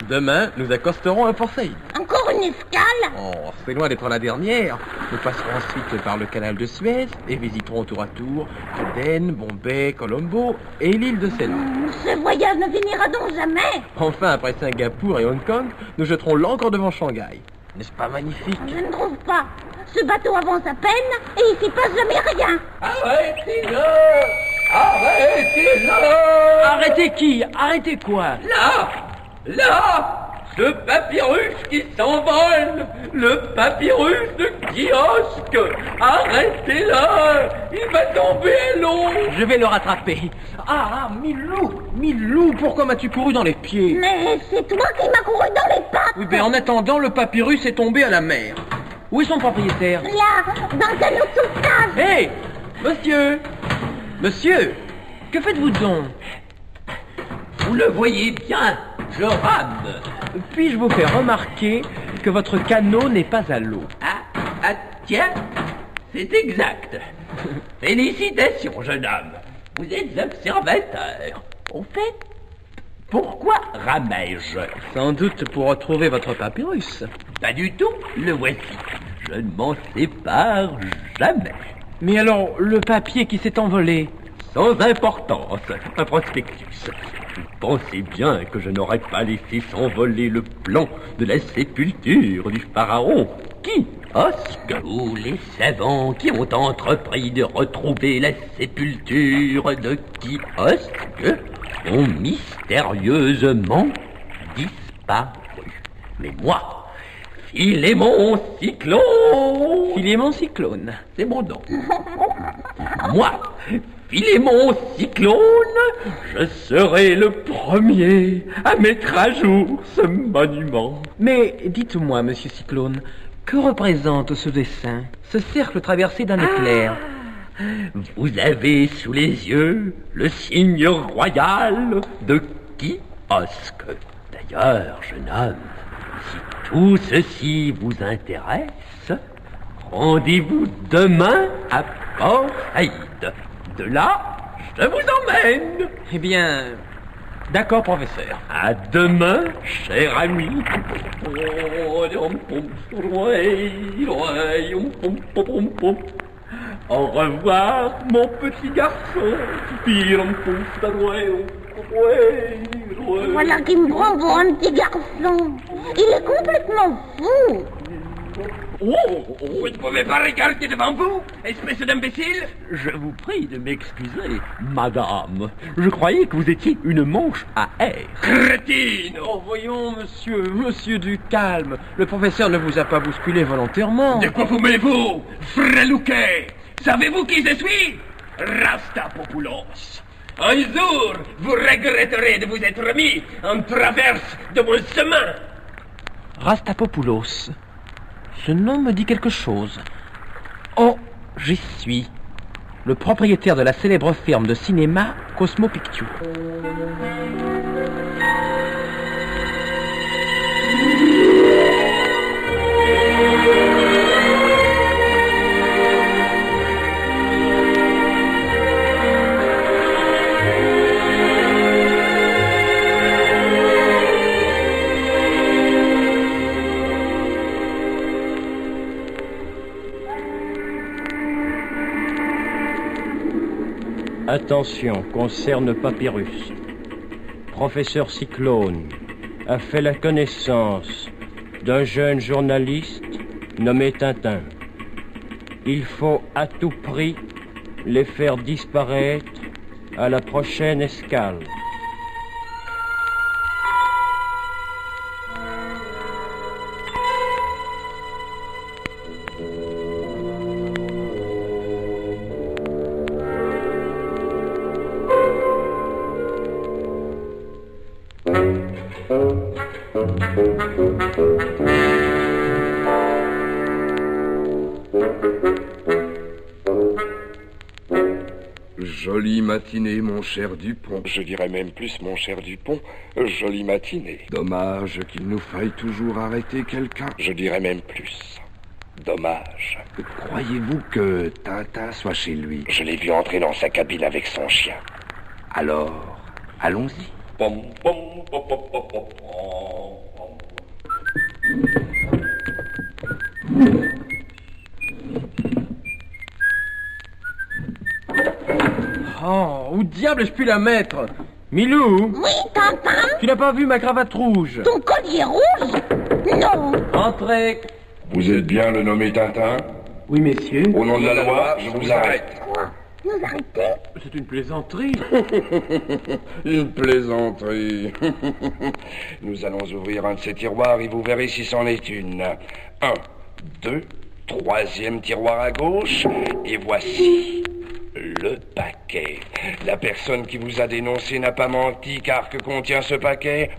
Demain, nous accosterons à Port Saïd. Encore une escale? Oh, c'est loin d'être la dernière. Nous passerons ensuite par le canal de Suez et visiterons tour à tour Aden, Bombay, Colombo et l'île de Ceylan. Ce voyage ne finira donc jamais. Enfin, après Singapour et Hong Kong, nous jetterons l'ancre devant Shanghai. N'est-ce pas magnifique? Je ne trouve pas. Ce bateau avance à peine et il s'y passe jamais rien. Arrêtez-le! Arrêtez-le! Arrêtez qui? Arrêtez quoi? Là! Ce papyrus qui s'envole! Le papyrus de kiosque! Arrêtez-le! Il va tomber à l'eau! Je vais le rattraper. Ah, Milou, pourquoi m'as-tu couru dans les pieds? Mais c'est toi qui m'as couru dans les pattes. Oui, ben en attendant, le papyrus est tombé à la mer. Où est son propriétaire? Là, dans le canot de sauvetage. Hé, Monsieur, que faites-vous donc? Vous le voyez bien, je rame. Puis-je vous faire remarquer que votre canot n'est pas à l'eau? Ah, tiens, c'est exact. Félicitations, jeune homme. Vous êtes observateur. Au fait, pourquoi ramais-je? Sans doute pour retrouver votre papyrus. Pas du tout, le voici. Je ne m'en sépare jamais. Mais alors, le papier qui s'est envolé? Sans importance, un prospectus. Vous pensez bien que je n'aurais pas laissé s'envoler le plan de la sépulture du pharaon Kiosque. Tous les savants qui ont entrepris de retrouver la sépulture de Kiosque ont mystérieusement disparu. Mais moi, Philémon Cyclone... Philémon Cyclone. C'est mon nom. Moi, Philémon Cyclone, je serai le premier à mettre à jour ce monument. Mais dites-moi, monsieur Cyclone, que représente ce dessin, ce cercle traversé d'un éclair? Vous avez sous les yeux le signe royal de Kiosque. D'ailleurs, jeune homme, si tout ceci vous intéresse, rendez-vous demain à Port Saïd. De là, je vous emmène. Eh bien, d'accord, professeur. À demain, cher ami. Au revoir, mon petit garçon. Voilà qui me prend pour un petit garçon. Il est complètement fou. Vous ne pouvez pas regarder devant vous, espèce d'imbécile. Je vous prie de m'excuser, madame. Je croyais que vous étiez une manche à air. Crétine! Oh, voyons, monsieur du calme. Le professeur ne vous a pas bousculé volontairement. De quoi fumez-vous, frelouquet? Savez-vous qui je suis? Rastapopoulos. Un jour, vous regretterez de vous être mis en traverse de mon chemin. Rastapopoulos. Ce nom me dit quelque chose. Oh, j'y suis. Le propriétaire de la célèbre firme de cinéma Cosmo Pictures. Attention, concerne papyrus. Professeur Cyclone a fait la connaissance d'un jeune journaliste nommé Tintin. Il faut à tout prix les faire disparaître à la prochaine escale. Jolie matinée, mon cher Dupont. Je dirais même plus, mon cher Dupont, jolie matinée. Dommage qu'il nous faille toujours arrêter quelqu'un. Je dirais même plus. Dommage. Croyez-vous que Tintin soit chez lui? Je l'ai vu entrer dans sa cabine avec son chien. Alors, allons-y. Pom, pom, pom, pom, pom, pom. Oh, où diable ai-je pu la mettre? Milou, Oui, Tintin? tu n'as pas vu ma cravate rouge? Ton collier rouge? Non. Entrez. Vous êtes bien le nommé Tintin? Oui, messieurs. Au nom de la loi, je vous arrête. Quoi? Nous arrêter? C'est une plaisanterie. Une plaisanterie. Nous allons ouvrir un de ces tiroirs et vous verrez si c'en est une. 1, 2, 3e tiroir à gauche, et voici le paquet. La personne qui vous a dénoncé n'a pas menti, car que contient ce paquet?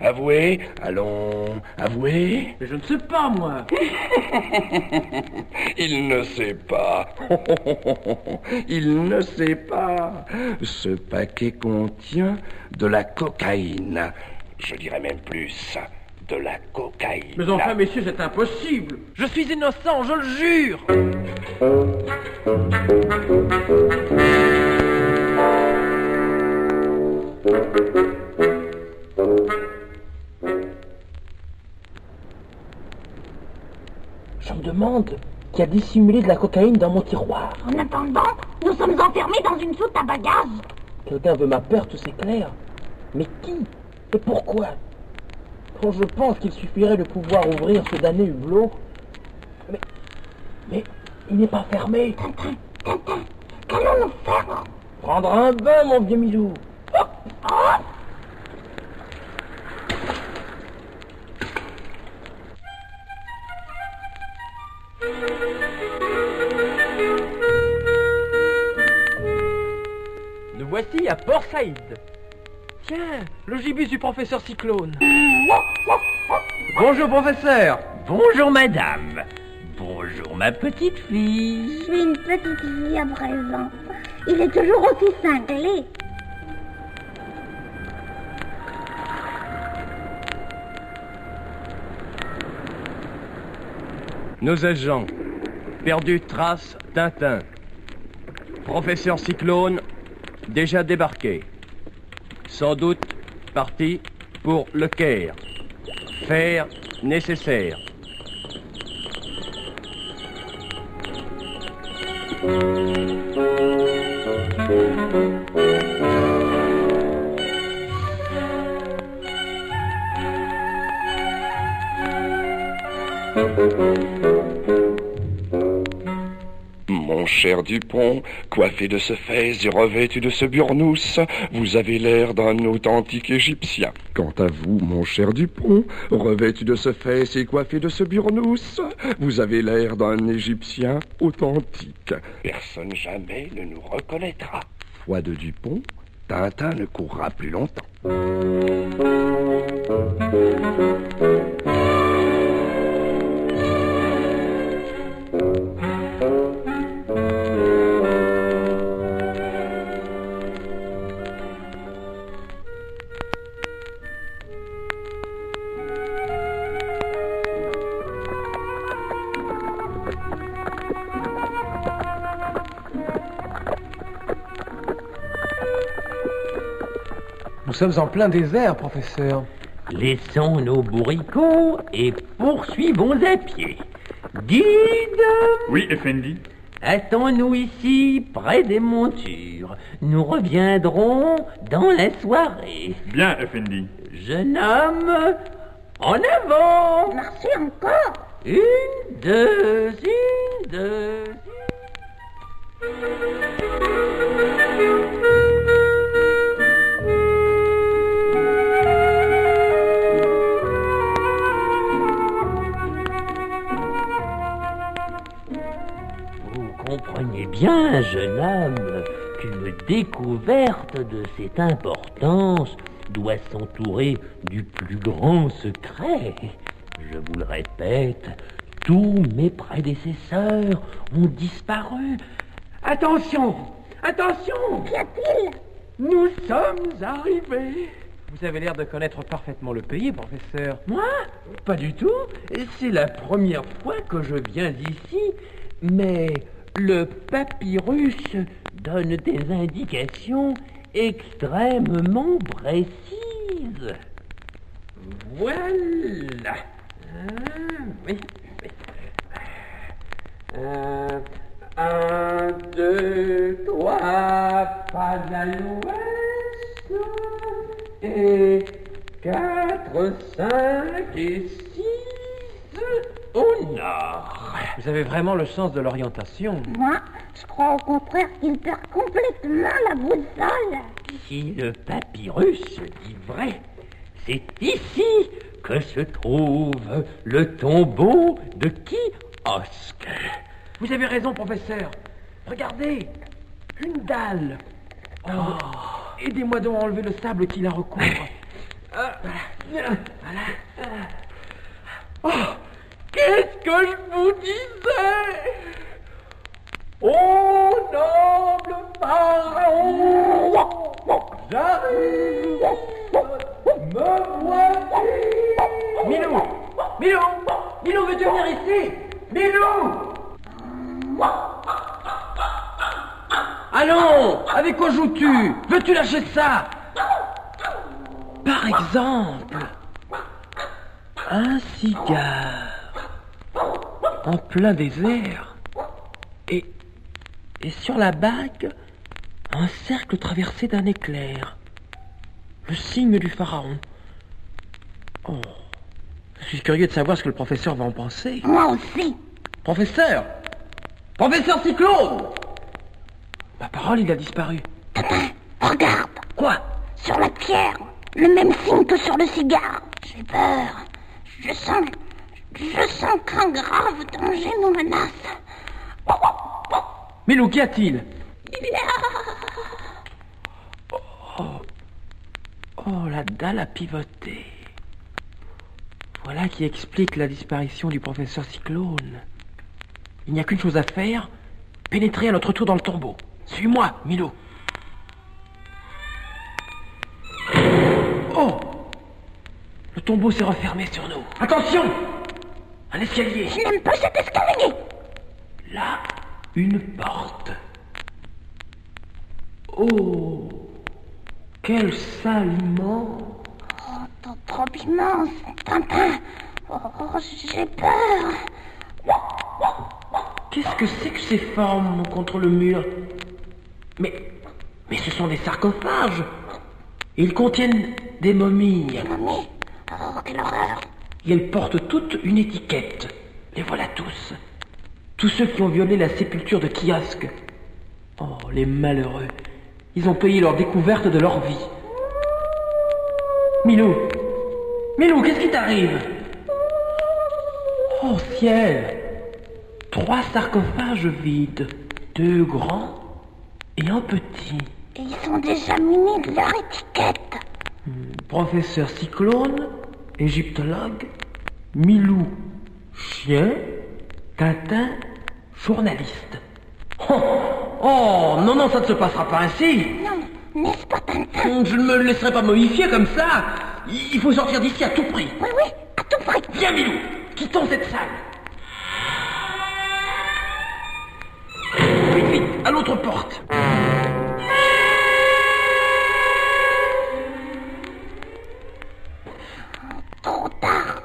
Avouez. Allons, avouez. Mais je ne sais pas, moi. Il ne sait pas. Il ne sait pas. Ce paquet contient de la cocaïne. Je dirais même plus, de la cocaïne. Mais enfin, messieurs, c'est impossible. Je suis innocent, je le jure. Je me demande qui a dissimulé de la cocaïne dans mon tiroir. En attendant, nous sommes enfermés dans une soute à bagages. Quelqu'un veut ma perte, c'est clair. Mais qui? Et pourquoi? Quand je pense qu'il suffirait de pouvoir ouvrir ce damné hublot. Mais il n'est pas fermé. Tintin, qu'allons-nous faire? Prendre un bain, mon vieux Milou. Nous voici à Port Saïd. Tiens, le gibus du professeur Cyclone. Bonjour, professeur. Bonjour madame. Bonjour ma petite fille. Je suis une petite fille à présent. Il est toujours aussi cinglé. Nos agents. Perdu de trace, Tintin. Professeur Cyclone, déjà débarqué. Sans doute parti pour le Caire. Faire nécessaire. Mon cher Dupont, coiffé de ce fez et revêtu de ce burnous, vous avez l'air d'un authentique Égyptien. Quant à vous, mon cher Dupont, revêtu de ce fez et coiffé de ce burnous, vous avez l'air d'un Égyptien authentique. Personne jamais ne nous reconnaîtra. Foi de Dupont, Tintin ne courra plus longtemps. Nous sommes en plein désert, professeur. Laissons nos bourricots et poursuivons à pied. Guide, Oui, Effendi. attends-nous ici, près des montures. Nous reviendrons dans la soirée. Bien, Effendi. Jeune homme, en avant. Marchez encore. 1, 2, 1, 2. Vous comprenez bien, jeune homme, qu'une découverte de cette importance doit s'entourer du plus grand secret. Je vous le répète, tous mes prédécesseurs ont disparu. Attention! Attention! Qu'y a-t-il? Nous sommes arrivés! Vous avez l'air de connaître parfaitement le pays, professeur. Moi? Pas du tout. C'est la première fois que je viens d'ici. Mais le papyrus donne des indications extrêmement précises. Voilà. Oui. 1, 2, 3, pas à l'ouest. Et 4, 5 et 6 au nord. Vous avez vraiment le sens de l'orientation. Moi, je crois au contraire qu'il perd complètement la boussole. Si le papyrus dit vrai, c'est ici que se trouve le tombeau de Kiosque. Vous avez raison, professeur. Regardez, une dalle. Oh, aidez-moi donc à enlever le sable qui la recouvre. Voilà. Oh, qu'est-ce que je vous disais? Ô noble pharaon, j'arrive, me voici. Milou, veux-tu venir ici? Milou! Allons, avec quoi joues-tu? Veux-tu lâcher ça? Par exemple, un cigare en plein désert et sur la bague, un cercle traversé d'un éclair, le signe du pharaon. Oh, je suis curieux de savoir ce que le professeur va en penser. Moi aussi. Professeur Cyclone! Ma parole, il a disparu. Regarde, Quoi? sur la pierre, le même signe que sur le cigare. J'ai peur. Je sens qu'un grave danger nous menace. Milou, qu'y a-t-il? Oh, la dalle a pivoté. Voilà qui explique la disparition du professeur Cyclone. Il n'y a qu'une chose à faire, pénétrer à notre tour dans le tombeau. Suis-moi, Milou. Oh! Le tombeau s'est refermé sur nous. Attention! Un escalier. Je n'aime pas cet escalier. Là, une porte. Oh! Quelle salle immense! Trop immense, Tintin. Oh, j'ai peur. Qu'est-ce que c'est que ces formes contre le mur? Mais ce sont des sarcophages. Ils contiennent des momies. Mamie, oh, quelle horreur. Et elles portent toutes une étiquette. Les voilà tous. Tous ceux qui ont violé la sépulture de Kiosque. Oh, les malheureux. Ils ont payé leur découverte de leur vie. Milou, qu'est-ce qui t'arrive? Oh ciel! 3 sarcophages vides, 2 grands et un petit. Et ils sont déjà munis de leur étiquette. Professeur Cyclone, égyptologue, Milou, chien, Tintin, journaliste. Oh, non, ça ne se passera pas ainsi. Non, n'est-ce pas, Tintin? Je ne me laisserai pas momifier comme ça. Il faut sortir d'ici à tout prix. Oui, à tout prix. Viens, Milou, quittons cette salle. Vite, à l'autre porte. Trop tard.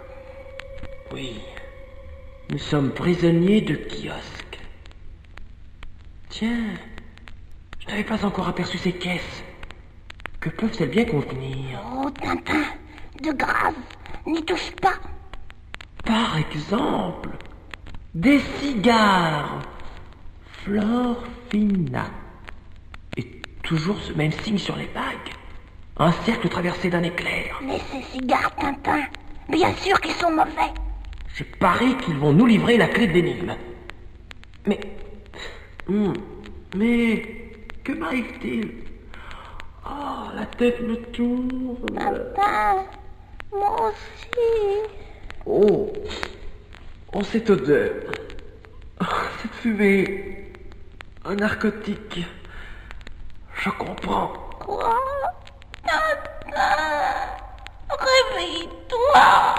Oui, nous sommes prisonniers de Kiosque. Tiens, je n'avais pas encore aperçu ces caisses. Que peuvent-elles bien contenir? Oh, Tintin, de grâce, n'y touche pas. Par exemple, des cigares. Florfina. Et toujours ce même signe sur les bagues. Un cercle traversé d'un éclair. Mais ces cigares, Tintin, bien sûr qu'ils sont mauvais. Je parie qu'ils vont nous livrer la clé de l'énigme. Mais que m'arrive-t-il? Oh, la tête me tourne. Tintin, moi aussi. Oh, cette odeur. Oh, cette fumée. Un narcotique. Je comprends. Quoi? Tintin, réveille-toi.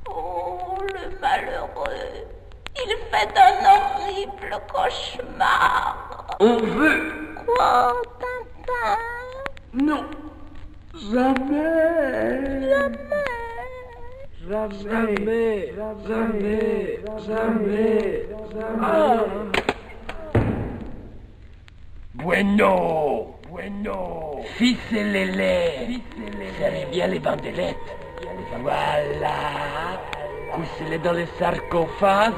Oh, le malheureux. Il fait un horrible cauchemar. On veut. Quoi, Tintin? Non. Jamais. Jamais. Ah. Bueno. Ficelez-les. Serrez bien les bandelettes. Voilà. Poussez-les dans le sarcophage.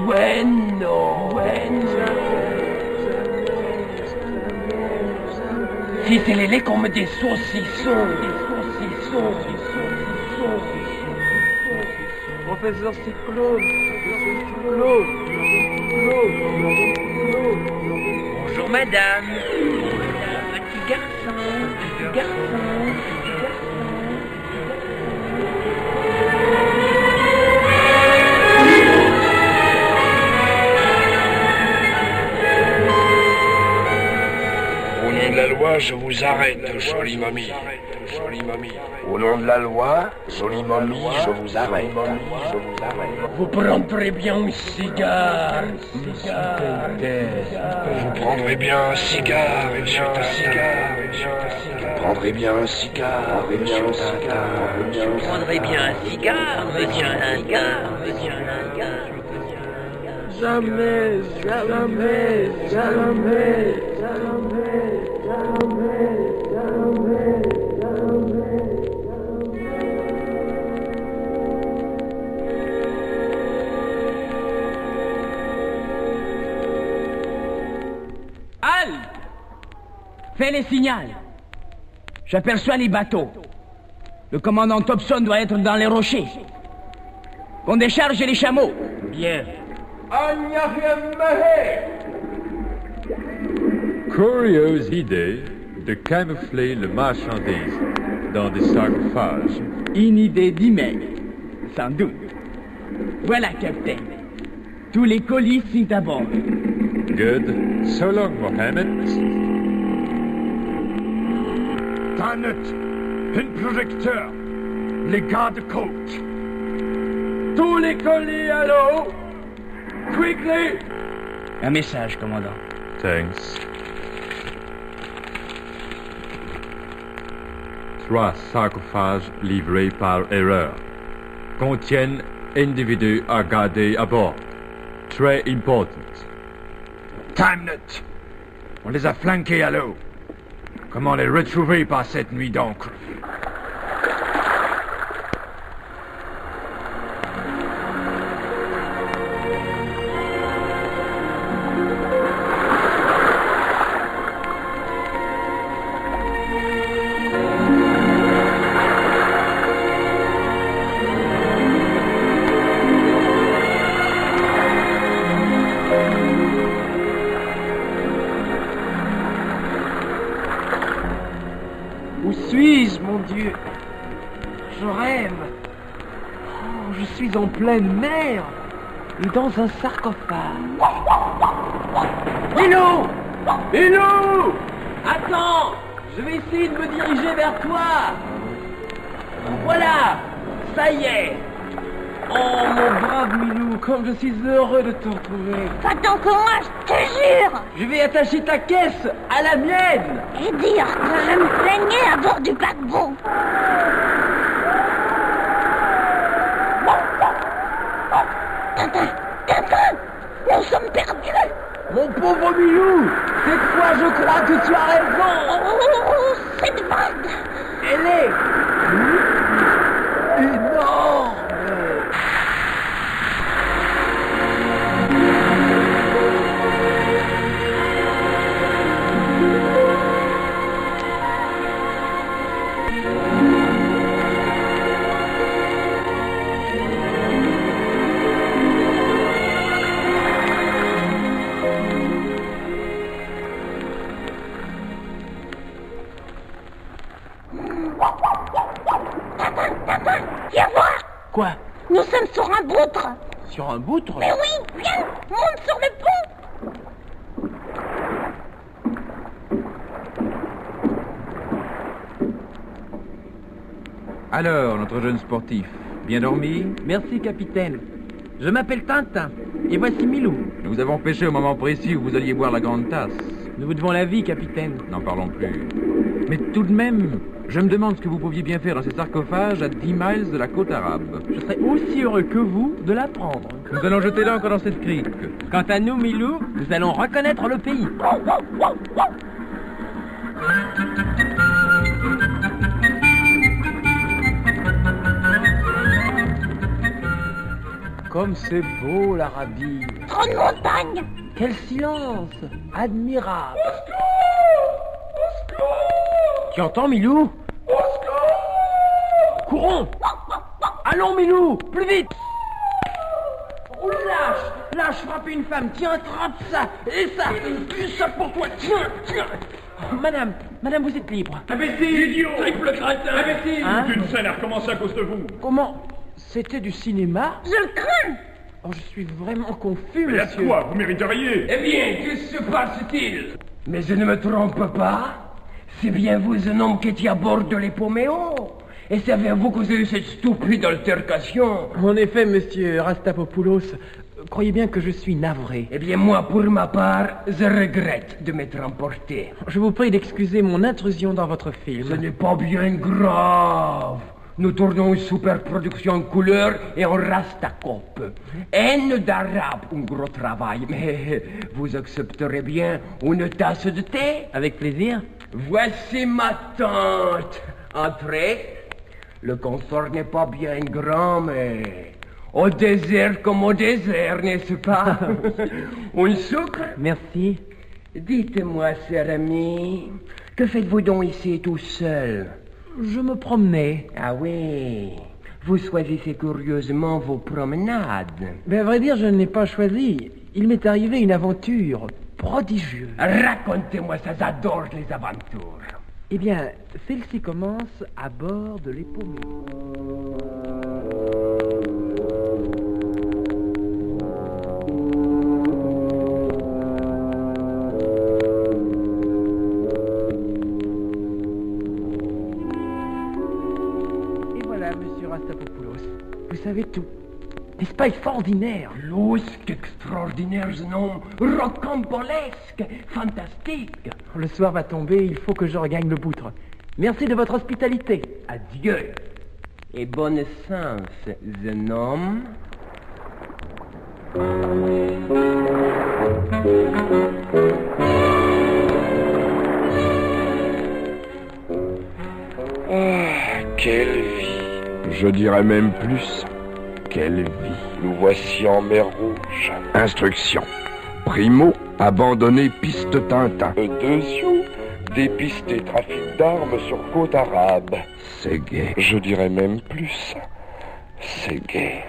Bueno. Ficelez-les comme des saucissons. Professeur Cyclone. Bonjour madame. Petit garçon. Au nom de la loi, je vous arrête, jolie mamie. Au nom de la loi, jolie mamie, je vous arrête. Vous prendrez bien un cigare. Vous prendrez bien un cigare, monsieur Vous prendrez bien un cigare, monsieur Vous prendrez bien un cigare, monsieur Jamais. Halte! Fais les signaux. J'aperçois les bateaux. Le commandant Thompson doit être dans les rochers. Qu'on décharge les chameaux. Bien. Curieuse idée de camoufler le marchandise dans des sarcophages. Une idée d'email. Sans doute. Voilà, capitaine. Tous les colis sont à bord. Good. So long, Mohammed. Tannet, un projecteur, les garde-côtes. Tous les colis à l'eau. Quickly. Un message, commandant. Thanks. 3 sarcophages livrés par erreur. Contiennent individus à garder à bord. Très important. Tannet, on les a flanqués à l'eau. Comment les retrouver par cette nuit d'encre? Où suis-je, mon Dieu? Je rêve. Oh, je suis en pleine mer et dans un sarcophage. Milou! Milou! Attends! Je vais essayer de me diriger vers toi! Voilà! Ça y est! Oh, mon brave Milou, comme je suis heureux de te retrouver. Va t'en que moi, je te jure. Je vais attacher ta caisse à la mienne! Et dire que je me plaignais à bord du paquebot. Tintin, nous sommes perdus. Mon pauvre Milou! Cette fois, je crois que tu as raison! Oh, cette vague. Elle est énorme! Tintin, viens voir. Quoi? Nous sommes sur un boutre. Sur un boutre? Mais oui, viens, monte sur le pont. Alors, notre jeune sportif, bien dormi? Merci, capitaine. Je m'appelle Tintin et voici Milou. Nous vous avons pêché au moment précis où vous alliez boire la grande tasse. Nous vous devons la vie, capitaine. N'en parlons plus. Mais tout de même, je me demande ce que vous pouviez bien faire dans ces sarcophages à 10 miles de la côte arabe. Je serais aussi heureux que vous de l'apprendre. Nous allons jeter l'encre dans cette crique. Quant à nous, Milou, nous allons reconnaître le pays. Comme c'est beau, l'Arabie. Trop de montagnes. Quel silence. Admirable. Tu entends, Milou? Courons. Allons, Milou, plus vite. Oh, lâche, frappe une femme. Tiens, attrape ça. Et ça, plus ça pour toi. Tiens. Oh, madame, vous êtes libre. Imbécile, idiot, triple crétin, imbécile. Hein? Une scène a recommencé à cause de vous. Comment? C'était du cinéma? Je le crains. Oh, je suis vraiment confus, Mais monsieur. à quoi? Vous mériteriez. Eh bien, que se passe-t-il? Mais je ne me trompe pas. C'est bien vous un homme qui étiez à bord de l'Epoméo. Et c'est avec vous que vous avez eu cette stupide altercation. En effet, monsieur Rastapopoulos, croyez bien que je suis navré. Eh bien, moi, pour ma part, je regrette de m'être emporté. Je vous prie d'excuser mon intrusion dans votre Ce film. n'est pas bien grave. Nous tournons une super production en couleur et en rastacope. Haine d'arabe, un gros travail. Mais vous accepterez bien une tasse de thé? Avec plaisir. Voici ma tante. Entrez. Le confort n'est pas bien grand, mais au désert comme au désert, n'est-ce pas? Un sucre? Merci. Dites-moi, cher ami, que faites-vous donc ici tout seul? Je me promenais. Ah oui, vous choisissez curieusement vos promenades. Mais à vrai dire, je ne l'ai pas choisi. Il m'est arrivé une aventure prodigieuse. Racontez-moi ça, j'adore les aventures. Eh bien, celle-ci commence à bord de l'Epoméo. Et voilà, monsieur Rastapopoulos. Vous savez tout. N'est-ce pas extraordinaire? Lusque, extraordinaire, ce nom, rocambolesque, fantastique. Le soir va tomber, il faut que je regagne le Boutre. Merci de votre hospitalité. Adieu. Et bonne chance, jeune homme. Quelle vie. Je dirais même plus. Quelle vie. Nous voici en mer Rouge. Instruction. Primo, abandonner piste Tintin. Deuxième, dépister trafic d'armes sur côte arabe. C'est gai. Je dirais même plus. C'est gai.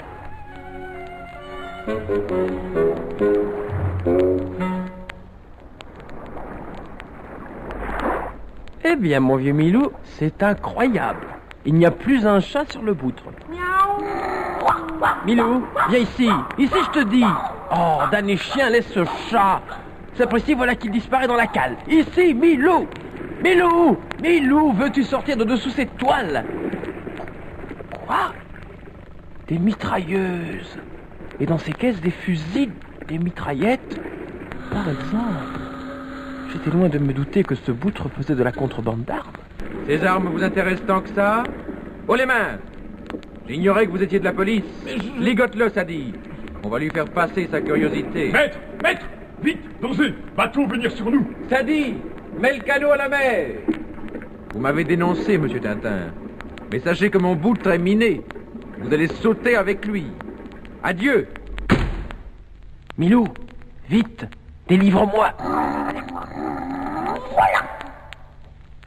Eh bien, mon vieux Milou, c'est incroyable. Il n'y a plus un chat sur le Boutre. Milou, viens ici. Ici, je te dis. Oh, damné chien, laisse ce chat. Sapristi, voilà qu'il disparaît dans la cale. Ici, Milou. Milou, veux-tu sortir de dessous cette toile? Quoi? Des mitrailleuses. Et dans ces caisses, des fusils, des mitraillettes. Par exemple, j'étais loin de me douter que ce Boutre faisait de la contrebande d'armes. Ces armes vous intéressent tant que ça? Haut les mains! J'ignorais que vous étiez de la police. Ligote-le, ça dit. On va lui faire passer sa curiosité. Maître, vite, dansez, bateau venir sur nous. Sadi, mets le canot à la mer. Vous m'avez dénoncé, monsieur Tintin. Mais sachez que mon Boutre est miné. Vous allez sauter avec lui. Adieu. Milou, vite, délivre-moi.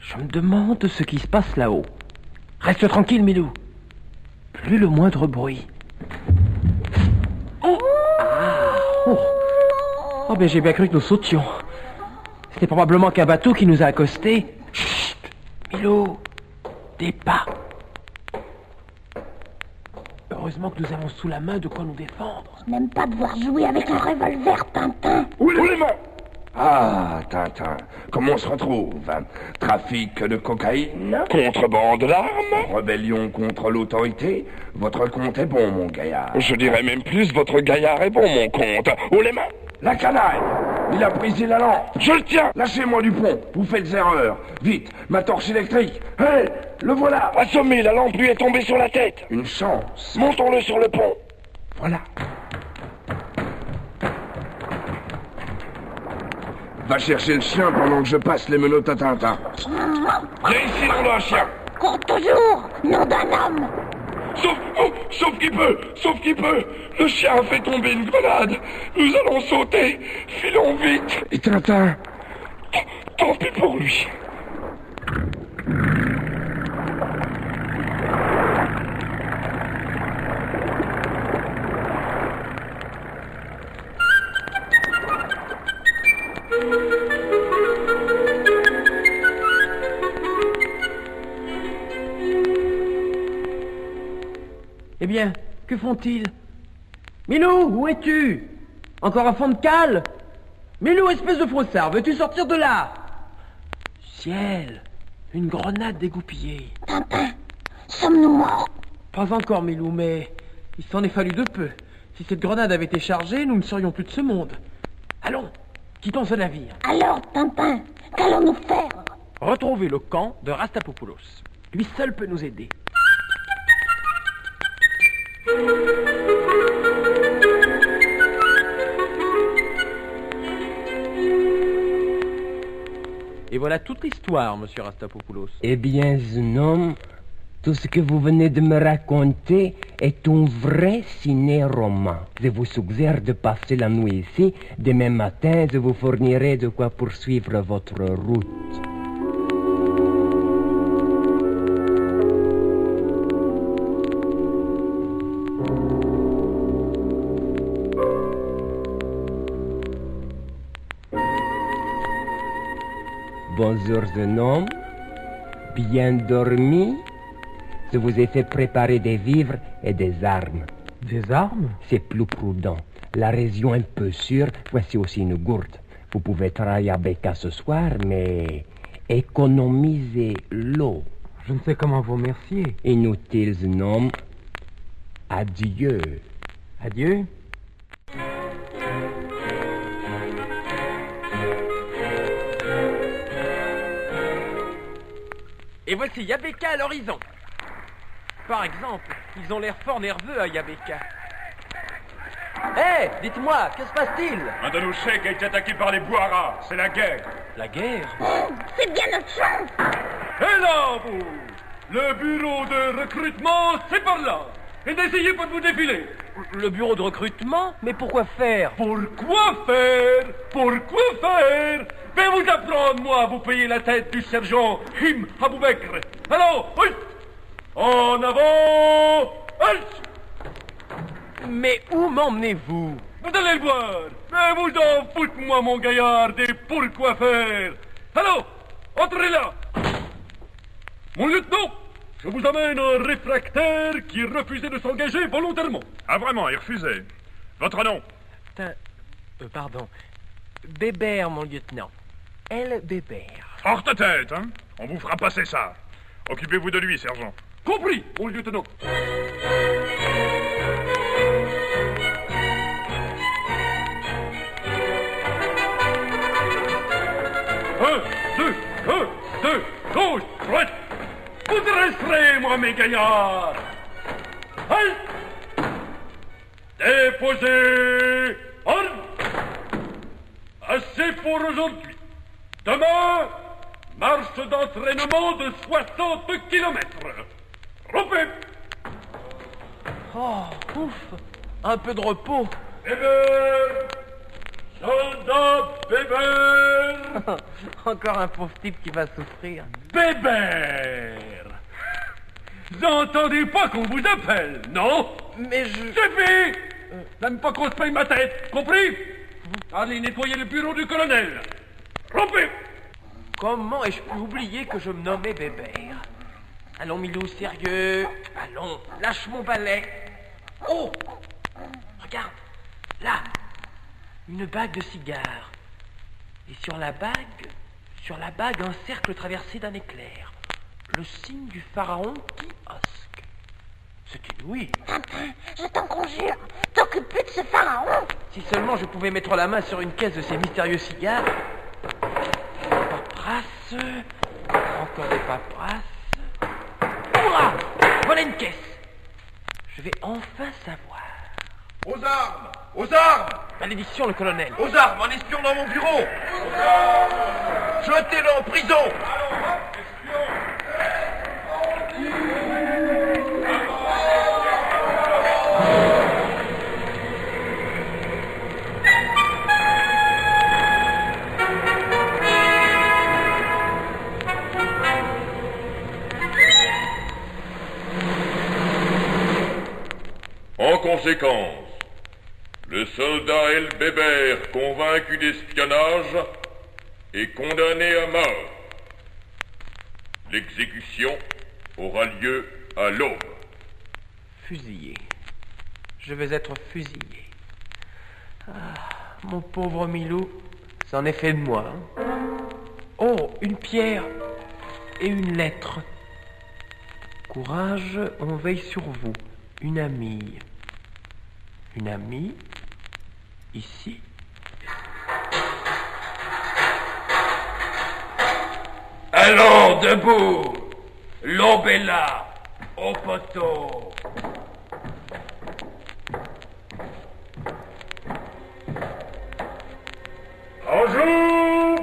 Je me demande ce qui se passe là-haut. Reste tranquille, Milou. Plus le moindre bruit. Oh, ben j'ai bien cru que nous sautions. C'était probablement qu'un bateau qui nous a accostés. Chut, Milou, des pas. Heureusement que nous avons sous la main de quoi nous défendre. Je n'aime pas devoir jouer avec un revolver, Tintin. Où les mains? Ah, Tintin, comment on se retrouve? Trafic de cocaïne? Contrebande d'armes? Rébellion contre l'autorité? Votre compte est bon, mon gaillard. Je dirais même plus, votre gaillard est bon, mon compte. Où les mains? La canaille! Il a brisé la lampe! Je le tiens! Lâchez-moi du pont! Vous faites erreur! Vite! Ma torche électrique! Hé! Le voilà! Assommé! La lampe lui est tombée sur la tête! Une chance! Montons-le sur le pont! Voilà! Va chercher le chien pendant que je passe les menottes à Tintin. Viens ici, nom d'un chien! Cours toujours, nom d'un homme. Sauf qu'il peut! Le chien a fait tomber une grenade! Nous allons sauter! Filons vite! Et Tintin? Tant pis pour lui! Eh bien, que font-ils? Milou, où es-tu? Encore un fond de cale? Milou, espèce de frossard, veux-tu sortir de là? Ciel, une grenade dégoupillée. Tintin, sommes-nous morts? Pas encore, Milou, mais il s'en est fallu de peu. Si cette grenade avait été chargée, nous ne serions plus de ce monde. Allons, quittons ce navire. Alors, Tintin, qu'allons-nous faire? Retrouver le camp de Rastapopoulos. Lui seul peut nous aider. Et voilà toute l'histoire, monsieur Rastapopoulos. Eh bien, jeune homme, tout ce que vous venez de me raconter est un vrai ciné-roman. Je vous suggère de passer la nuit ici. Demain matin, je vous fournirai de quoi poursuivre votre route. Bonjour, jeune homme. Bien dormi? Je vous ai fait préparer des vivres et des armes. Des armes? C'est plus prudent. La région est un peu sûre. Voici aussi une gourde. Vous pouvez travailler à Becca ce soir, mais économisez l'eau. Je ne sais comment vous remercier. Inutile, jeune homme. Adieu. Adieu. Et voici Yabeka à l'horizon. Par exemple, ils ont l'air fort nerveux à Yabeka. Hé, dites-moi, que se passe-t-il? Un de nos cheikhs a été attaqué par les Bouharas. C'est la guerre. La guerre? Oh, c'est bien notre chance. Et là, vous! Le bureau de recrutement, c'est par là. Et n'essayez pas de vous défiler. Le bureau de recrutement? Mais pourquoi faire? Pourquoi faire? Pourquoi faire? vais vous apprendre, moi, à vous payer la tête du sergent Him Aboubekr. Alors, oui! En avant! Halt! Mais où m'emmenez-vous? Vous allez le voir. Mais vous en foutez, moi, mon gaillard, des pourquoi faire. Alors, entrez là. Mon lieutenant, je vous amène un réfractaire qui refusait de s'engager volontairement. Ah, vraiment, il refusait. Votre nom? Pardon. Bébert, mon lieutenant. Elle Bébert. Hors de tête, hein? On vous fera passer ça. Occupez-vous de lui, sergent. Compris, mon lieutenant. 1, 2, gauche, droite. Vous dresserez, moi, mes gaillards. Halt! Déposez ordre. Assez pour aujourd'hui. Demain, marche d'entraînement de 60 kilomètres. Rompez! Oh, ouf! Un peu de repos. Bébert! Soldat Bébert! Encore un pauvre type qui va souffrir. Bébert! N'entendez pas qu'on vous appelle, non? Mais je... Suffit! N'aime pas qu'on se paye ma tête, compris? Allez nettoyer le bureau du colonel. Rompez! Comment ai-je pu oublier que je me nommais Bébert? Allons, Milou, sérieux. Allons, lâche mon balai. Oh! Regarde, là, une bague de cigare. Et sur la bague, un cercle traversé d'un éclair. Le signe du pharaon Kiosque. C'est inouï. Tintin, je t'en conjure, t'occupe plus de ce pharaon. Si seulement je pouvais mettre la main sur une caisse de ces mystérieux cigares. Paperasse. Encore des paperasses. Hurrah! Voilà une caisse. Je vais enfin savoir. Aux armes! Aux armes! Malédiction, le colonel. Aux armes! Un espion dans mon bureau! Jetez-le en prison! En conséquence, le soldat El Bébert, convaincu d'espionnage, est condamné à mort. L'exécution aura lieu à l'aube. Fusillé. Je vais être fusillé. Ah, mon pauvre Milou, c'en est fait de moi. Oh, une pierre et une lettre. Courage, on veille sur vous. Une amie. Une amie, ici. Allons, debout. L'aube est là, au poteau. Bonjour!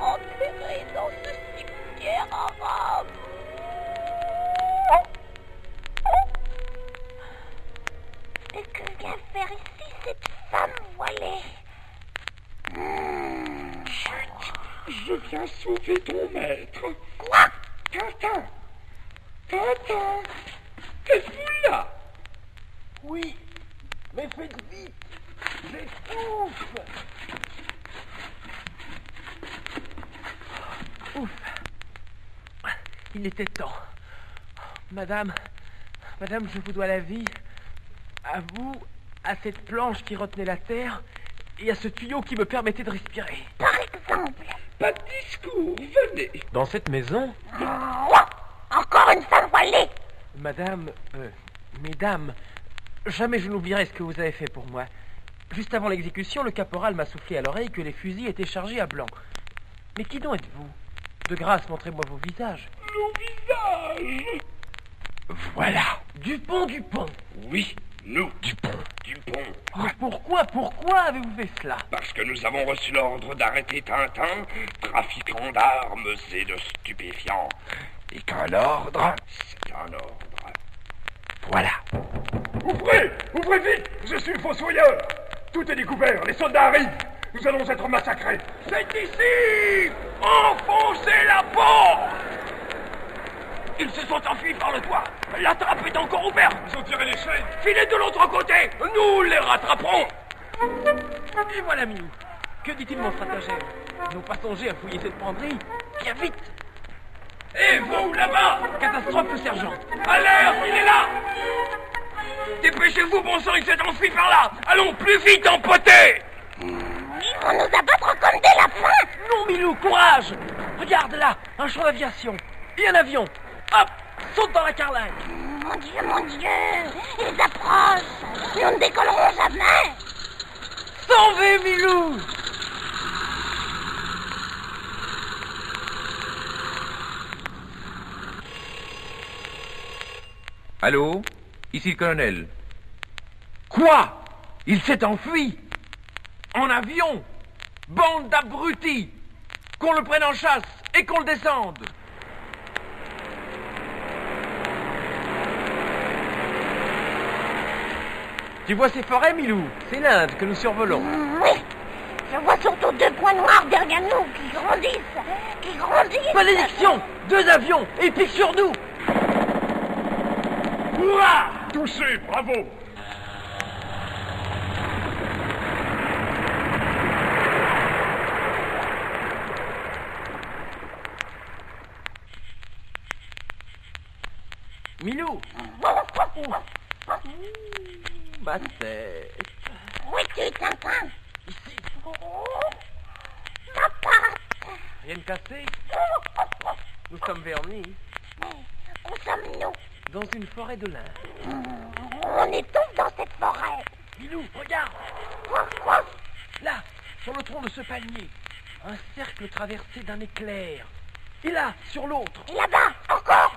Enterré dans ce cimetière arabe. Et que vient faire ici cette femme voilée? Chut, je viens sauver ton maître. Quoi? Tintin! Tintin! Êtes-vous là? Oui, mais faites vite. J'étouffe. Ouf. Il était temps. Madame, je vous dois la vie. À vous, à cette planche qui retenait la terre, et à ce tuyau qui me permettait de respirer. Par exemple. Pas de discours, venez. Dans cette maison, Encore une femme voilée. mesdames, jamais je n'oublierai ce que vous avez fait pour moi. Juste avant l'exécution, le caporal m'a soufflé à l'oreille que les fusils étaient chargés à blanc. Mais qui donc êtes-vous? De grâce, montrez-moi vos visages. Nos visages. Voilà. Dupont. Oui, nous. Dupont. Mais pourquoi avez-vous fait cela? Parce que nous avons reçu l'ordre d'arrêter Tintin, trafiquant d'armes et de stupéfiants. Et qu'un ordre, c'est un ordre. Voilà. Ouvrez! Ouvrez vite! Je suis le fossoyeur! Tout est découvert, les soldats arrivent! Nous allons être massacrés! C'est ici! Enfoncez la porte! Ils se sont enfuis par le toit. La trappe est encore ouverte. Ils ont tiré les chaînes! Filez de l'autre côté. Nous les rattraperons. Et voilà, Milou. Que dit-il mon stratagème? Nos passagers à fouiller cette penderie. Bien vite! Et vous, là-bas! Catastrophe, sergent! À l'air, il est là! Dépêchez-vous, bon sang, il s'est enfui par là! Allons, plus vite, empoté! Ils vont nous abattre comme dès la fin. Non, Milou, courage! Regarde là, un champ d'aviation. Et un avion. Hop! Saute dans la carlingue! Mon Dieu, ils approchent. Nous ne décollerons jamais. Sauvez, Milou! Allô? Ici le colonel. Quoi? Il s'est enfui? En avion? Bande d'abrutis! Qu'on le prenne en chasse et qu'on le descende! Tu vois ces forêts, Milou? C'est l'Inde que nous survolons. Oui, je vois surtout 2 points noirs derrière nous qui grandissent. Malédiction! 2 avions! Et ils piquent sur nous! Hurrah! Touché, bravo! Milou. Ma tête. Où es-tu, Tintin? Ici. Ta patte. Rien de cassé. Nous sommes vernis. Mais où sommes-nous? Dans une forêt de lin. On étouffe dans cette forêt. Milou, regarde. Là, sur le tronc de ce palmier. Un cercle traversé d'un éclair. Et là, sur l'autre. Et là-bas, encore.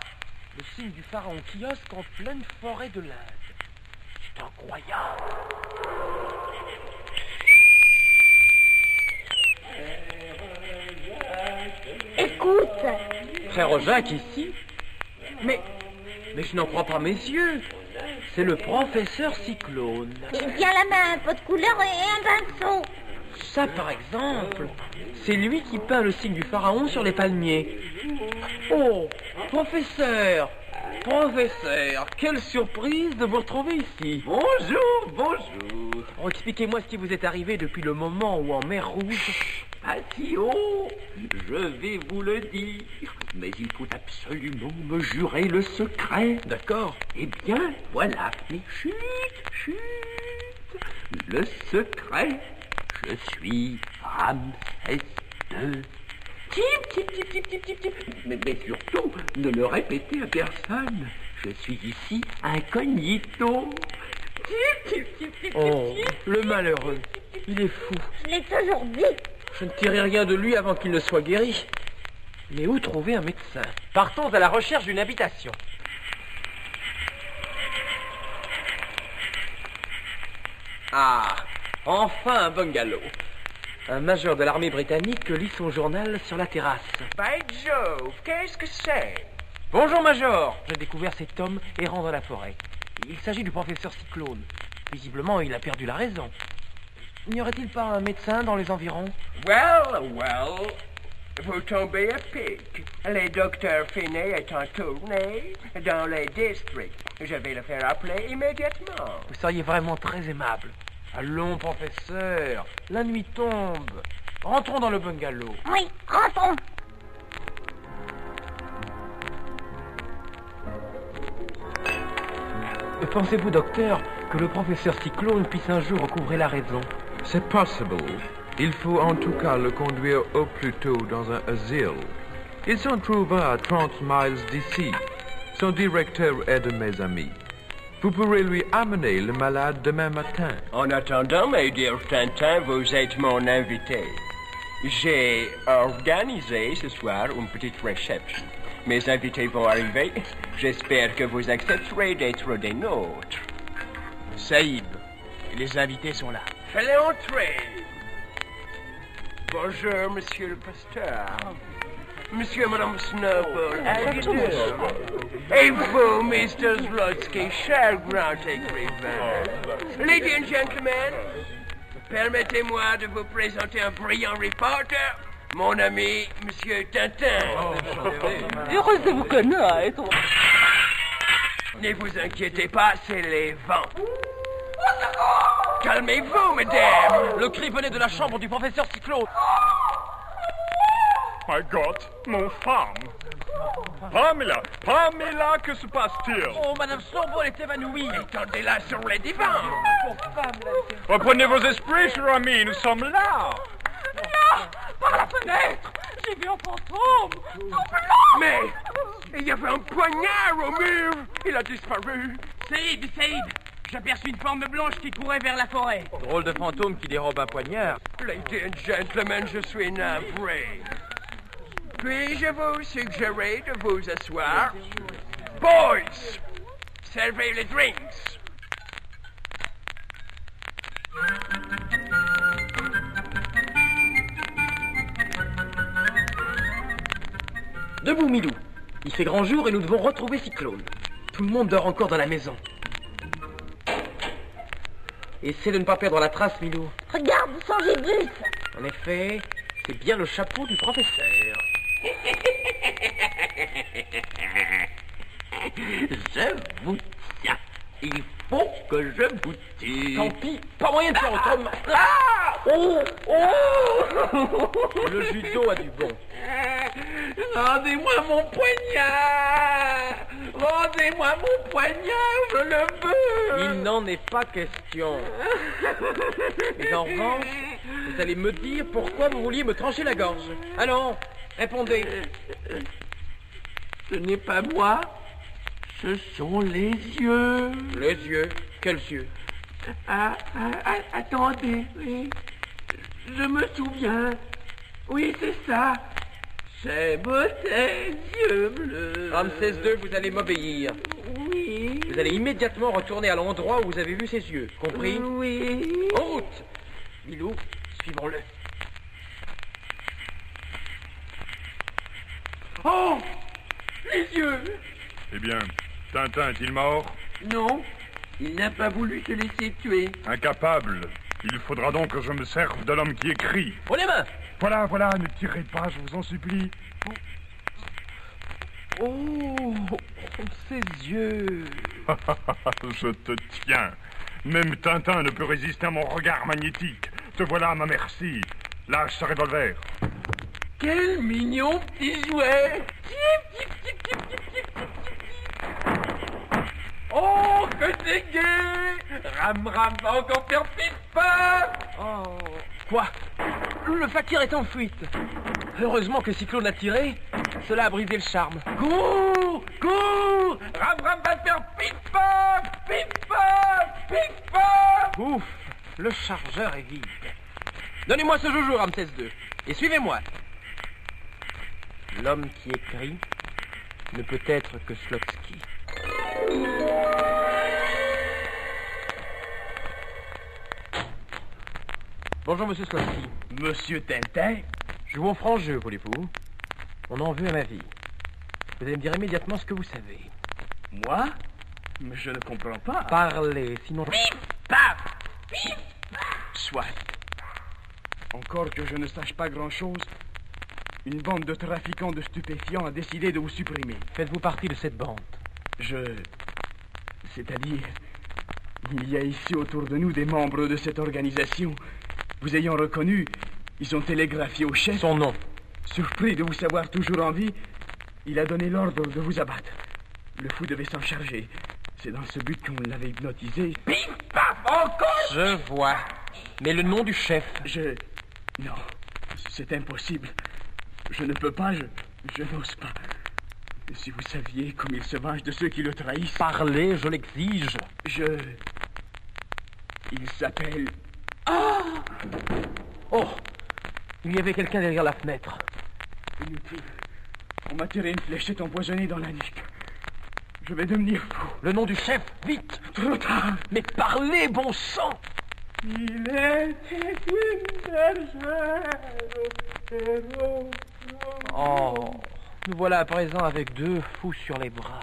Le signe du pharaon kiosque en pleine forêt de l'Inde. C'est incroyable. Écoute. Frère Jacques ici? Mais je n'en crois pas mes yeux. C'est le professeur Cyclone. Il vient la main, un pot de couleur et un pinceau. Ça, par exemple, c'est lui qui peint le signe du pharaon sur les palmiers. Oh, professeur! Professeur, quelle surprise de vous retrouver ici. Bonjour, bonjour. Oh, expliquez-moi ce qui vous est arrivé depuis le moment où en mer Rouge... Pas si haut, je vais vous le dire, mais il faut absolument me jurer le secret. D'accord. Eh bien, voilà. Mais chut, chut. Le secret, je suis Ramsès II. Tip, tip, tip, tip, tip, tip, tip. Mais surtout, ne le répétez à personne. Je suis ici incognito. Tip, tip, tip, tip, Oh, tip, le malheureux. Il est fou. Je l'ai toujours dit. Je ne dirai rien de lui avant qu'il ne soit guéri. Mais où trouver un médecin? Partons à la recherche d'une habitation. Ah, enfin un bungalow. Un major de l'armée britannique lit son journal sur la terrasse. By Jove, qu'est-ce que c'est? Bonjour, major. J'ai découvert cet homme errant dans la forêt. Il s'agit du professeur Cyclone. Visiblement, il a perdu la raison. N'y aurait-il pas un médecin dans les environs? Well, vous tombez à pic. Le docteur Finney est en tournée dans les districts. Je vais le faire appeler immédiatement. Vous seriez vraiment très aimable. Allons, professeur. La nuit tombe. Rentrons dans le bungalow. Oui, rentrons. Pensez-vous, docteur, que le professeur Cyclone puisse un jour recouvrer la raison? C'est possible. Il faut en tout cas le conduire au plus tôt dans un asile. Il s'en trouve un à 30 miles d'ici. Son directeur est de mes amis. Vous pourrez lui amener le malade demain matin. En attendant, my dear Tintin, vous êtes mon invité. J'ai organisé ce soir une petite réception. Mes invités vont arriver. J'espère que vous accepterez d'être des nôtres. Saïd, les invités sont là. Fallait entrer. Bonjour, monsieur le pasteur. Monsieur et madame Snowball, how do you do? Et vous, Mr. Zlotsky, cher grand écrivain. Ladies and gentlemen, permettez-moi de vous présenter un brillant reporter, mon ami, monsieur Tintin. Heureuse de vous connaître. Ne vous inquiétez pas, c'est les vents. Calmez-vous, mesdames. Le cri venait de la chambre du professeur Cyclone. My God, mon femme. Pamela, que se passe-t-il? Oh, madame Snowball est évanouie. Étendez-la sur les divans. Reprenez vos esprits, cher ami, nous sommes là. Là, par la fenêtre, j'ai vu un fantôme. Mais il y avait un poignard au mur. Il a disparu. Saïd, j'aperçus une forme blanche qui courait vers la forêt. Drôle de fantôme qui dérobe un poignard. Ladies and gentlemen, je suis navré. Puis-je vous suggérer de vous asseoir? Boys, servez les drinks. Debout, Milou. Il fait grand jour et nous devons retrouver Cyclone. Tout le monde dort encore dans la maison. Essaie de ne pas perdre la trace, Milou. Regarde, son gibus. En effet, c'est bien le chapeau du professeur. Je vous tiens. Il faut que je vous tue. Tant pis, pas moyen de faire autrement. Ah! Oh! Le judo a du bon. Rendez-moi mon poignard! Rendez-moi mon poignard, je le veux. Il n'en est pas question. Mais en revanche, vous allez me dire pourquoi vous vouliez me trancher la gorge. Allons, répondez. Ce n'est pas moi, ce sont les yeux. Les yeux? Quels yeux? Attendez, oui. Je me souviens. Oui, c'est ça. C'est tes yeux bleus. Ramsès II, vous allez m'obéir. Oui. Vous allez immédiatement retourner à l'endroit où vous avez vu ses yeux. Compris? Oui. En route. Milou, suivons-le. Oh! Les yeux! Eh bien, Tintin est-il mort? Non, il n'a pas voulu se laisser tuer. Incapable. Il faudra donc que je me serve de l'homme qui écrit. Pour les mains! Voilà, voilà, ne tirez pas, je vous en supplie. Oh, ses yeux. Je te tiens. Même Tintin ne peut résister à mon regard magnétique. Te voilà à ma merci. Lâche ce revolver. Quel mignon petit jouet! Oh, que c'est gai! Ram Ram va encore faire pif-paf! Oh, quoi? Le fakir est en fuite. Heureusement que Cyclone a tiré. Cela a brisé le charme. Cours! Cours! Ram Ram va faire pif-paf! Pif-paf! Pif-paf! Ouf, le chargeur est vide. Donnez-moi ce joujou, Ramsès II, et suivez-moi. L'homme qui écrit ne peut être que Slotsky. Bonjour, monsieur Slotsky. Monsieur Tintin? Jouons franc jeu, voulez-vous? On en veut à ma vie. Vous allez me dire immédiatement ce que vous savez. Moi? Mais je ne comprends pas. Parlez, sinon... Pif! Paf! Pif! Soit. Encore que je ne sache pas grand-chose, une bande de trafiquants de stupéfiants a décidé de vous supprimer. Faites-vous partie de cette bande? C'est-à-dire, il y a ici autour de nous des membres de cette organisation. Vous ayant reconnu, ils ont télégraphié au chef. Son nom? Surpris de vous savoir toujours en vie, il a donné l'ordre de vous abattre. Le fou devait s'en charger. C'est dans ce but qu'on l'avait hypnotisé. Pif, paf, encore! Je vois. Mais le nom du chef? Non, c'est impossible. Je ne peux pas, je n'ose pas. Si vous saviez comme il se venge de ceux qui le trahissent... Parlez, je l'exige. Il s'appelle... Oh! Il y avait quelqu'un derrière la fenêtre. Inutile. On m'a tiré une fléchette empoisonnée dans la nuque. Je vais devenir fou. Le nom du chef, vite! Trop tard. Mais parlez, bon sang! Il était une bergère au Oh, nous voilà à présent avec deux fous sur les bras.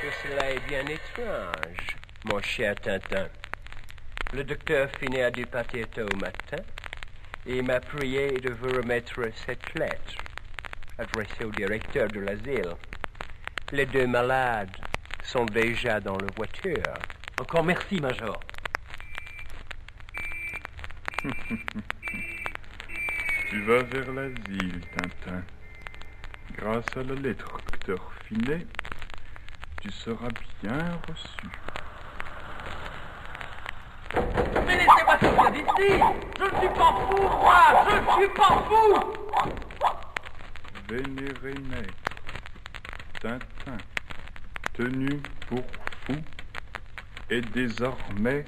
Que cela est bien étrange, mon cher Tintin. Le docteur Finet a dû partir tôt au matin et m'a prié de vous remettre cette lettre adressée au directeur de l'asile. Les deux malades sont déjà dans la voiture. Encore merci, Major. Tu vas vers l'asile, Tintin. Grâce à la lettre au docteur Finet, tu seras bien reçu. Mais laissez-moi sortir d'ici! Je ne suis pas fou, moi! Je ne suis pas fou! Vénéré maître, Tintin, tenu pour fou, est désormais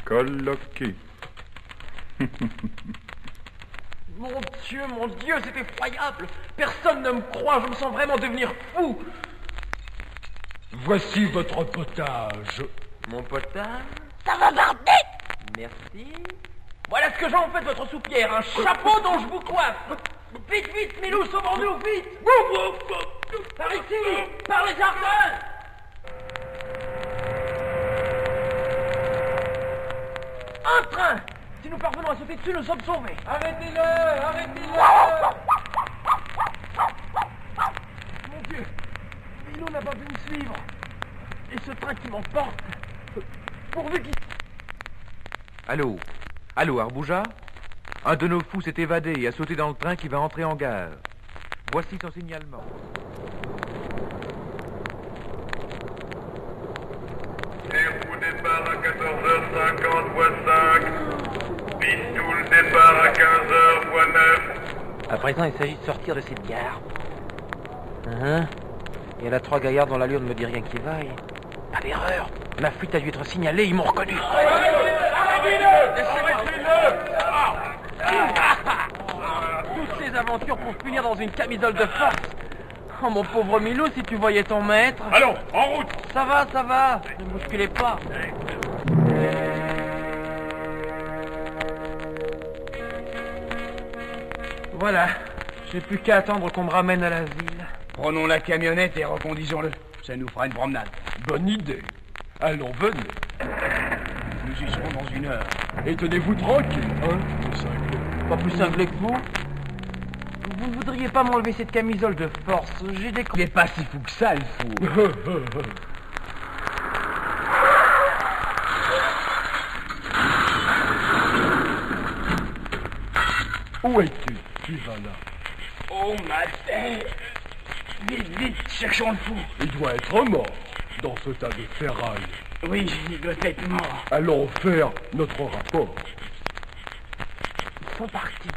colloqué. Mon Dieu, c'est effroyable! Personne ne me croit, je me sens vraiment devenir fou! Voici votre potage. Mon potage? Ça va barder! Merci. Voilà ce que j'en fais de votre soupière, un chapeau dont je vous coiffe! Vite, vite, Milou, sauvons-nous, vite! Par ici! Par les jardins! Un train! Si nous parvenons à sauter dessus, nous sommes sauvés! Arrêtez-le! Arrêtez-le! Mon Dieu! Milou n'a pas pu me suivre! Et ce train qui m'emporte! Pourvu qu'il... Allô, Arbouja? Un de nos fous s'est évadé et a sauté dans le train qui va entrer en gare. Voici son signalement. Airfou départ à 14h50 voie 5. Pistoule départ à 15h voie 9. À présent, il s'agit de sortir de cette gare. Il y en a 3 gaillards dont l'allure ne me dit rien qui vaille. Pas d'erreur. Ma fuite a dû être signalée, ils m'ont reconnu. Toutes ces aventures pour finir dans une camisole de force. Oh mon pauvre Milou, si tu voyais ton maître. Allons, en route. Ça va, ça va. Ne bousculez pas. Voilà. J'ai plus qu'à attendre qu'on me ramène à l'asile. Prenons la camionnette et reconduisons-le. Ça nous fera une promenade. Bonne idée. Allons, venez. Nous y serons dans 1 heure. Et tenez-vous tranquille, hein. Pas plus cinglé que vous. Vous ne voudriez pas m'enlever cette camisole de force? J'ai des... Il est pas si fou que ça, le fou. Où es-tu? Tu vas là. Oh, ma tête. Vite, vite, cherchons le fou. Il doit être mort dans ce tas de ferraille. Oui, il doit être mort. Allons faire notre rapport. Ils sont partis.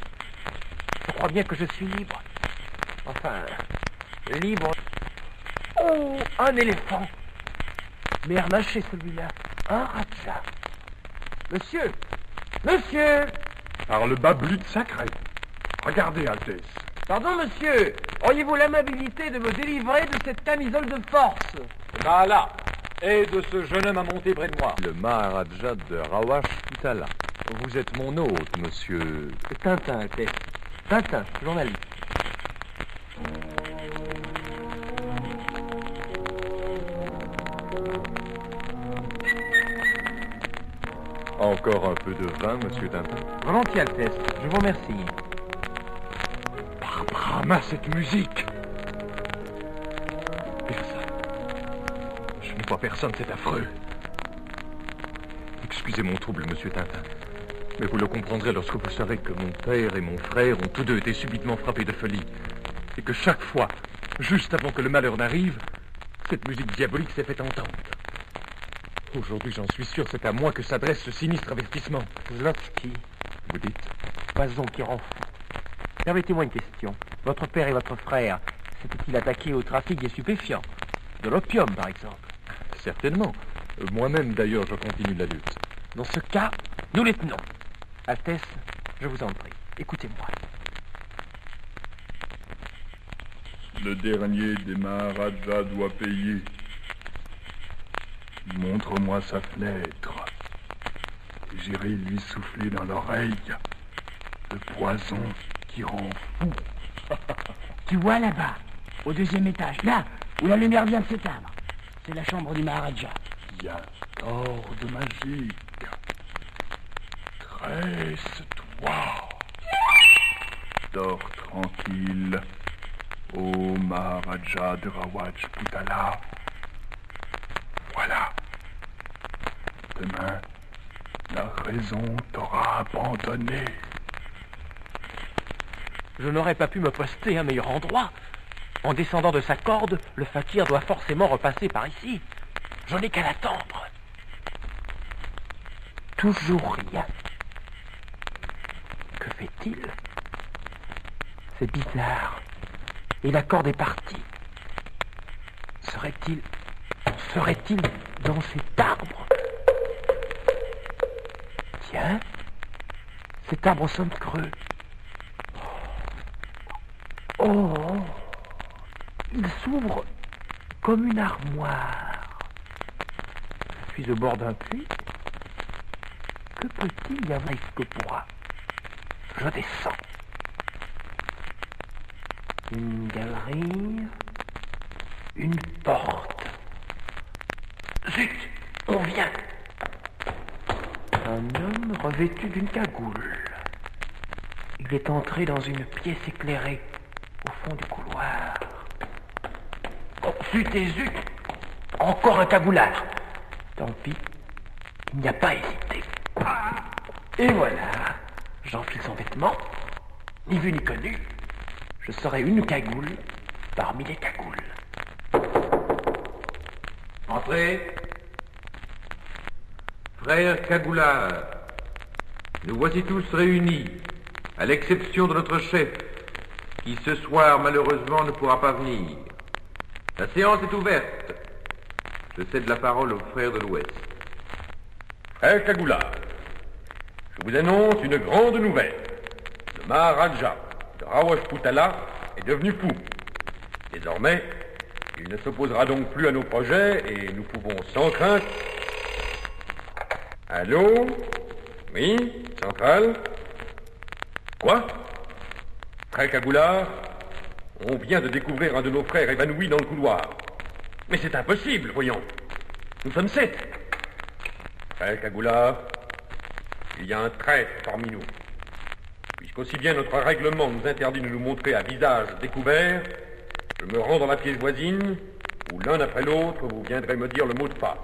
Je crois bien que je suis libre. Enfin, libre. Oh, un éléphant. Mais harnaché celui-là. Un raja. Monsieur. Monsieur. Par le bas blut sacré. Regardez, Altesse. Pardon, monsieur. Auriez-vous l'amabilité de me délivrer de cette camisole de force? Là, et de ce jeune homme à monter près de moi. Le Maharaja de Rawash Putala. Vous êtes mon hôte, monsieur... Tintin, Altesse. Tintin, journaliste. Encore un peu de vin, monsieur Tintin? Volontiers, Altesse. Je vous remercie. Barbara, cette musique. Personne. Je ne vois personne, c'est affreux. Excusez mon trouble, monsieur Tintin. Mais vous le comprendrez lorsque vous saurez que mon père et mon frère ont tous deux été subitement frappés de folie. Et que chaque fois, juste avant que le malheur n'arrive, cette musique diabolique s'est fait entendre. Aujourd'hui, j'en suis sûr, c'est à moi que s'adresse ce sinistre avertissement. Zlotsky. Vous dites? Poison qui rend fou. Permettez-moi une question. Votre père et votre frère s'étaient-ils attaqués au trafic des stupéfiants? De l'opium, par exemple? Certainement. Moi-même, d'ailleurs, je continue la lutte. Dans ce cas, nous les tenons. Altesse, je vous en prie, écoutez-moi. Le dernier des Maharajas doit payer. Montre-moi sa fenêtre. J'irai lui souffler dans l'oreille le poison qui rend fou. Tu vois là-bas, au 2e étage, là où la lumière vient de s'éteindre. C'est la chambre du Maharaja. Il y a d'or de magique. Tresse-toi. Dors tranquille, ô Maharaja de Rawaj Putala. Voilà. Demain, la raison t'aura abandonné. Je n'aurais pas pu me poster à un meilleur endroit. En descendant de sa corde, le fakir doit forcément repasser par ici. Je n'ai qu'à l'attendre. Toujours rien. Que fait-il? C'est bizarre. Et la corde est partie. Serait-il dans cet arbre? Tiens, cet arbre sonne creux. Oh, il s'ouvre comme une armoire. Je suis au bord d'un puits. Que peut-il y avoir ici pour? Je descends. Une galerie, une porte. Zut, on vient. Un homme revêtu d'une cagoule. Il est entré dans une pièce éclairée au fond du couloir. Oh, zut et zut! Encore un cagoulard. Tant pis, il n'y a pas hésité. Et voilà, J'enfile son vêtement, ni vu ni connu. Je serai une cagoule parmi les cagoules. Entrez. Frères cagoulards, nous voici tous réunis, à l'exception de notre chef, qui ce soir malheureusement ne pourra pas venir. La séance est ouverte. Je cède la parole aux frères de l'Ouest. Frère Cagoulard, je vous annonce une grande nouvelle. Le Maharaja de Rawajputala est devenu fou. Désormais, il ne s'opposera donc plus à nos projets et nous pouvons sans crainte... Allô? Oui, centrale? Quoi? Frère Cagoulard, on vient de découvrir un de nos frères évanoui dans le couloir. Mais c'est impossible, voyons. Nous sommes 7. Frère Cagoulard, il y a un traître parmi nous. Puisqu'aussi bien notre règlement nous interdit de nous montrer à visage découvert, je me rends dans la pièce voisine, où l'un après l'autre, vous viendrez me dire le mot de passe.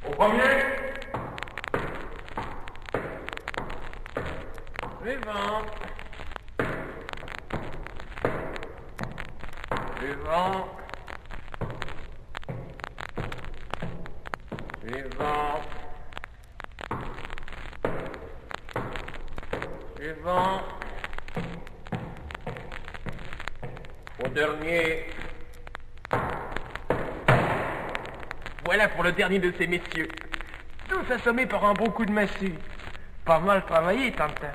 Au premier. Suivant. Suivant. Suivant. Suivant. Au dernier. Voilà pour le dernier de ces messieurs. Tous assommés par un bon coup de massue. Pas mal travaillé, Tintin.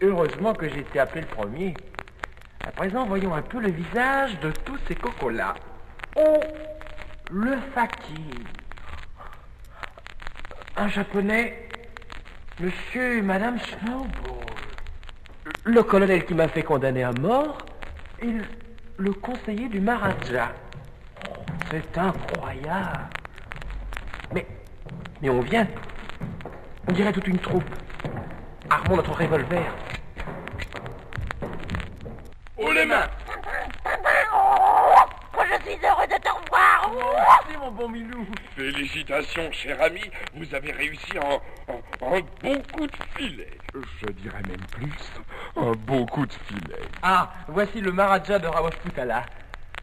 Heureusement que j'ai été appelé le premier. À présent, voyons un peu le visage de tous ces cocos-là. Oh, le fakir. Un japonais, monsieur et madame Snowball. Le colonel qui m'a fait condamner à mort et le conseiller du Maharaja. Oh, c'est incroyable. Mais on vient. On dirait toute une troupe. Armons notre revolver. Haut les mains! Oh, je suis heureux de te revoir. Merci, mon bon Milou. Félicitations, cher ami, vous avez réussi un bon coup de filet. Je dirais même plus, un beau coup de filet. Ah, voici le Maharaja de Rawajputala.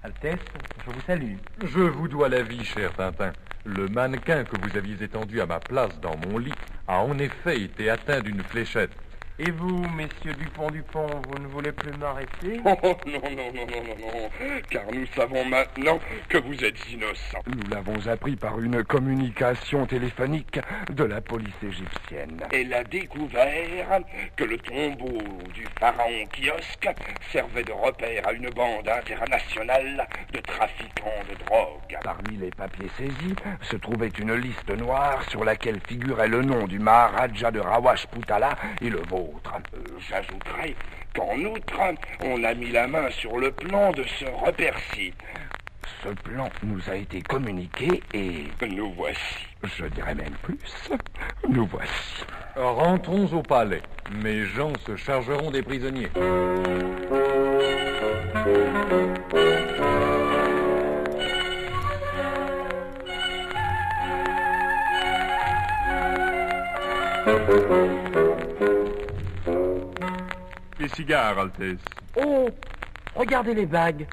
Altesse, je vous salue. Je vous dois la vie, cher Tintin. Le mannequin que vous aviez étendu à ma place dans mon lit a en effet été atteint d'une fléchette. Et vous, messieurs Dupont, vous ne voulez plus m'arrêter? Oh non, car nous savons maintenant que vous êtes innocent. Nous l'avons appris par une communication téléphonique de la police égyptienne. Elle a découvert que le tombeau du pharaon Kiosque servait de repère à une bande internationale de trafiquants de drogue. Parmi les papiers saisis se trouvait une liste noire sur laquelle figurait le nom du Maharaja de Rawajputala et le vôtre. J'ajouterai qu'en outre, on a mis la main sur le plan de ce repère-ci. Ce plan nous a été communiqué et nous voici. Je dirais même plus, nous voici. Rentrons au palais. Mes gens se chargeront des prisonniers. Les cigares, Altesse. Oh, regardez les bagues.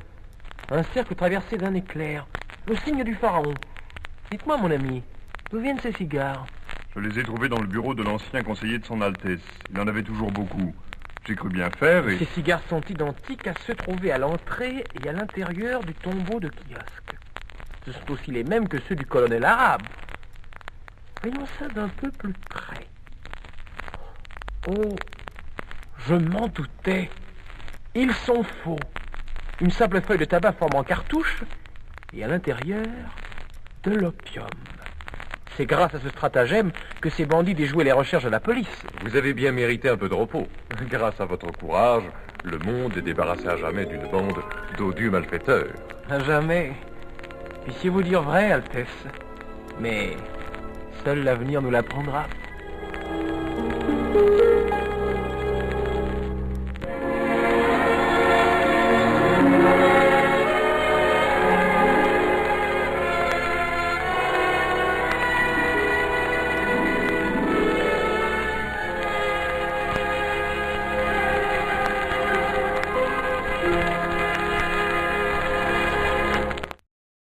Un cercle traversé d'un éclair. Le signe du pharaon. Dites-moi, mon ami, d'où viennent ces cigares? Je les ai trouvés dans le bureau de l'ancien conseiller de son Altesse. Il en avait toujours beaucoup. J'ai cru bien faire et... Ces cigares sont identiques à ceux trouvés à l'entrée et à l'intérieur du tombeau de Kiosque. Ce sont aussi les mêmes que ceux du colonel arabe. Voyons ça d'un peu plus près. Oh, je m'en doutais. Ils sont faux. Une simple feuille de tabac forme en cartouche et à l'intérieur, de l'opium. C'est grâce à ce stratagème que ces bandits déjouaient les recherches de la police. Vous avez bien mérité un peu de repos. Grâce à votre courage, le monde est débarrassé à jamais d'une bande d'odieux malfaiteurs. À jamais. Puissiez-vous dire vrai, Altesse. Mais seul l'avenir nous l'apprendra.